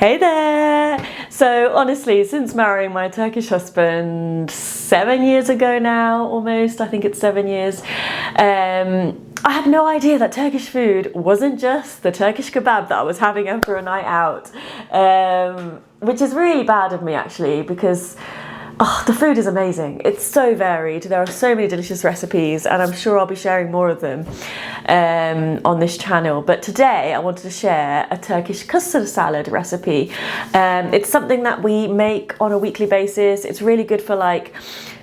Hey there! So honestly, since marrying my Turkish husband 7 years ago now, almost, I think it's 7 years, I had no idea that Turkish food wasn't just the Turkish kebab that I was having after a night out, which is really bad of me actually, because the food is amazing. It's so varied. There are so many delicious recipes, and I'm sure I'll be sharing more of them on this channel. But today I wanted to share a Turkish custard salad recipe. It's something that we make on a weekly basis. It's really good for like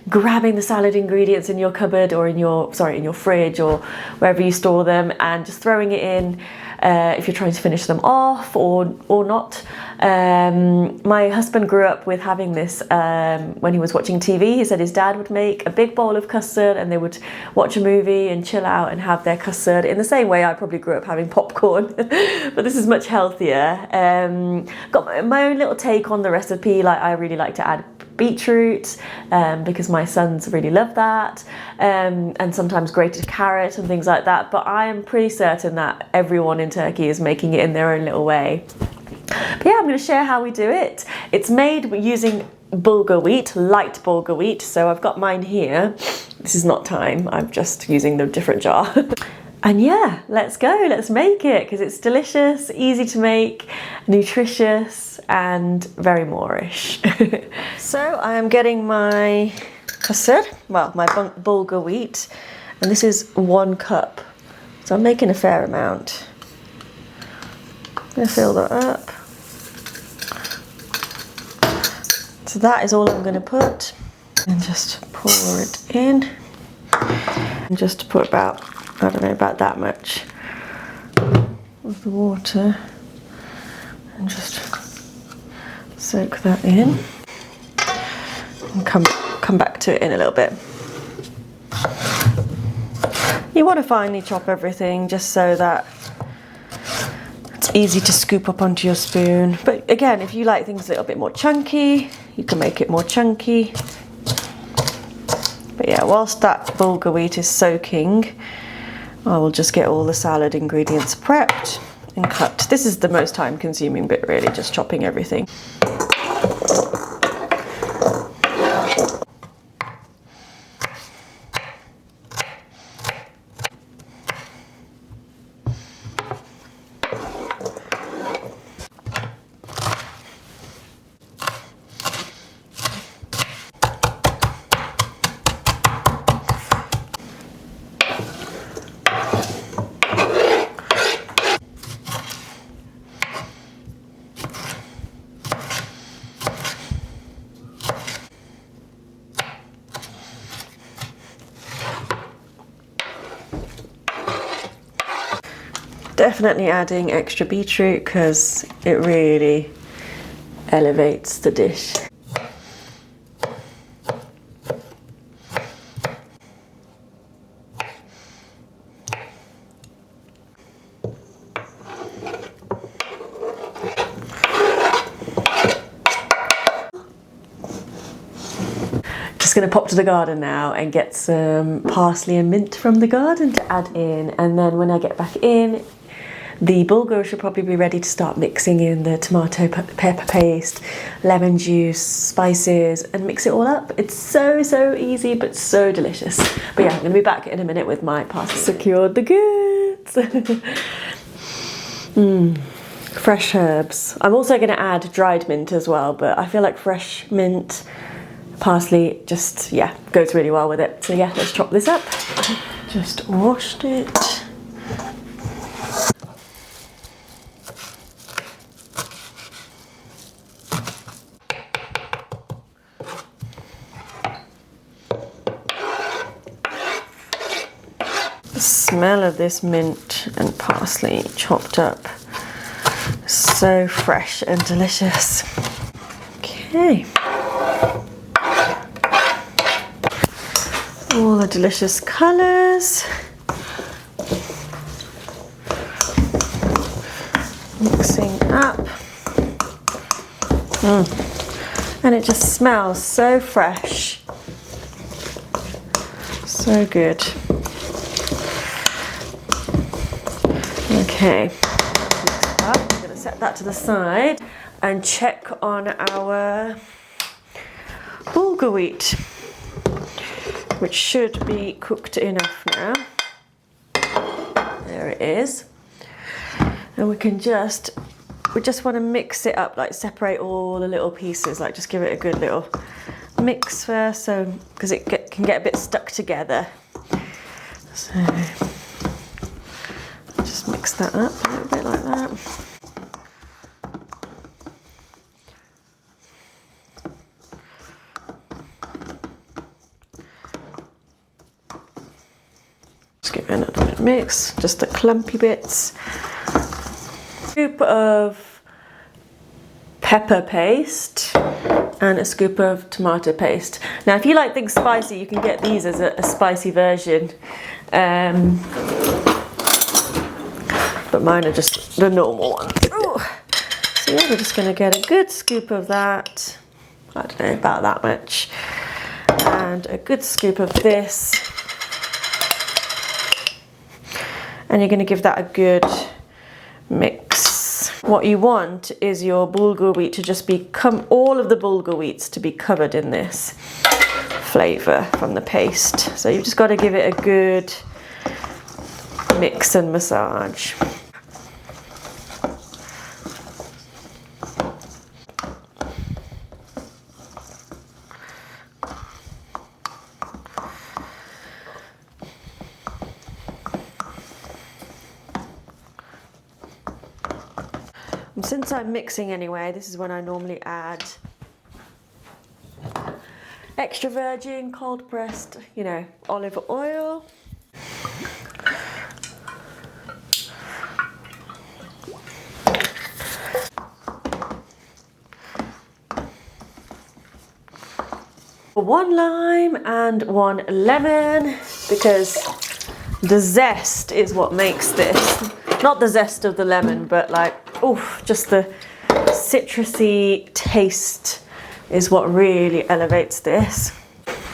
grabbing the salad ingredients in your cupboard or in your fridge or wherever you store them, and just throwing it in if you're trying to finish them off or not. My husband grew up with having this when he was watching TV. He said his dad would make a big bowl of custard and they would watch a movie and chill out and have their custard in the same way I probably grew up having popcorn, but this is much healthier. Got my own little take on the recipe. Like, I really like to add beetroot because my sons really love that, and sometimes grated carrot and things like that, but I am pretty certain that everyone in Turkey is making it in their own little way. But yeah, I'm going to share how we do it. It's made using bulgur wheat, light bulgur wheat, so I've got mine here. This is not thyme, I'm just using the different jar. And yeah, let's go, let's make it, because it's delicious, easy to make, nutritious, and very Moorish. So I am getting my custard, well, my bulgur wheat, and this is 1 cup. So I'm making a fair amount. I'm going to fill that up. So that is all I'm going to put, and just pour it in, and just put about, I don't know, about that much of the water, and just soak that in, and come back to it in a little bit. You want to finely chop everything just so that it's easy to scoop up onto your spoon. But again, if you like things a little bit more chunky, you can make it more chunky. But yeah, whilst that bulgur wheat is soaking, I will just get all the salad ingredients prepped and cut. This is the most time consuming bit really, just chopping everything. Definitely adding extra beetroot because it really elevates the dish. Just going to pop to the garden now and get some parsley and mint from the garden to add in, and then when I get back in, the bulgur should probably be ready to start mixing in the tomato pepper paste, lemon juice, spices, and mix it all up. It's so easy but so delicious. But yeah, I'm going to be back in a minute with my parsley. Secured the goods. Fresh herbs. I'm also going to add dried mint as well, but I feel like fresh mint, parsley, just, yeah, goes really well with it. So yeah, let's chop this up. Just washed it. The smell of this mint and parsley chopped up, so fresh and delicious. Okay. All the delicious colours. Mixing up. And it just smells so fresh. So good. Okay, I'm going to set that to the side. and check on our bulgur wheat, which should be cooked enough now. There it is. And we just want to mix it up, like separate all the little pieces, like just give it a good little mix first, so because it can get a bit stuck together. So just mix that up a little bit like that. Just give it another bit of mix, just the clumpy bits. Scoop of pepper paste and a scoop of tomato paste. Now if you like things spicy, you can get these as a spicy version, but mine are just the normal ones. Ooh. So yeah, we're just going to get a good scoop of that, I don't know, about that much, and a good scoop of this, and you're going to give that a good mix. What you want is your bulgur wheat to just all of the bulgur wheats to be covered in this flavour from the paste. So you've just got to give it a good mix and massage. And since I'm mixing anyway, this is when I normally add extra virgin, cold pressed, you know, olive oil. One lime and one lemon, because the zest is what makes this. Not the zest of the lemon, but like, oof, just the citrusy taste is what really elevates this.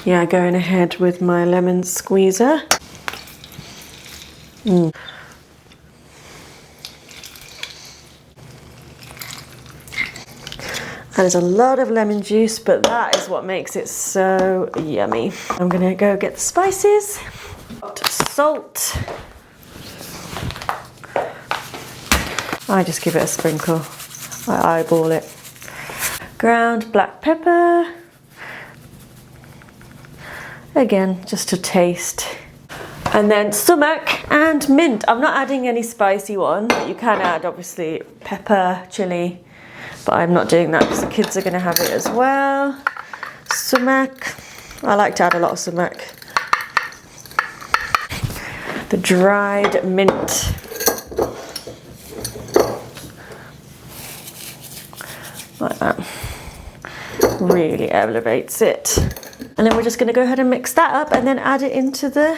Yeah, going ahead with my lemon squeezer. There's a lot of lemon juice, but that is what makes it so yummy. I'm gonna go get the spices. Salt. I just give it a sprinkle. I eyeball it. Ground black pepper. Again, just to taste. And then sumac and mint. I'm not adding any spicy one, but you can add obviously pepper, chili, but I'm not doing that because the kids are going to have it as well. Sumac. I like to add a lot of sumac. The dried mint. Like that. Really elevates it. And then we're just going to go ahead and mix that up and then add it into the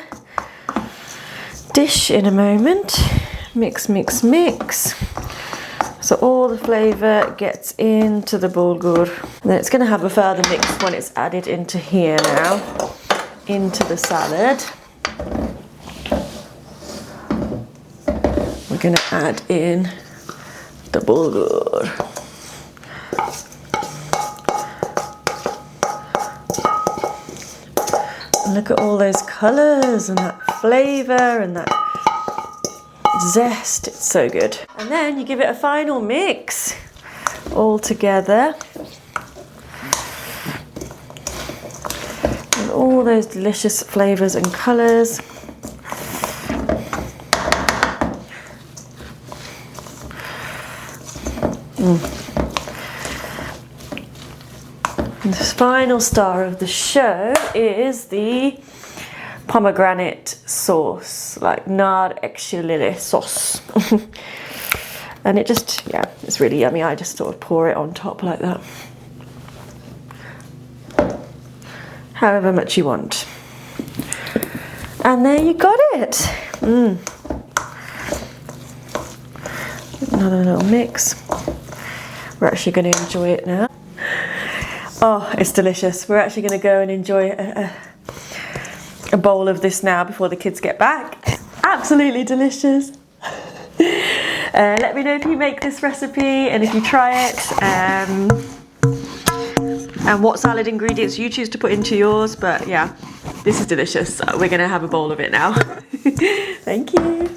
dish in a moment. Mix, mix, mix. So all the flavour gets into the bulgur. And then it's going to have a further mix when it's added into here now, into the salad. We're going to add in the bulgur. Look at all those colours and that flavour and that zest. It's so good. And then you give it a final mix all together. And all those delicious flavours and colours. And the final star of the show is the pomegranate sauce, like nar ekşi lili sauce. And it just, yeah, it's really yummy. I just sort of pour it on top like that. However much you want. And there you got it. Another little mix. We're actually going to enjoy it now. Oh, it's delicious. We're actually going to go and enjoy a bowl of this now before the kids get back. Absolutely delicious. Let me know if you make this recipe and if you try it, and what salad ingredients you choose to put into yours. But yeah, this is delicious. So we're gonna have a bowl of it now. Thank you.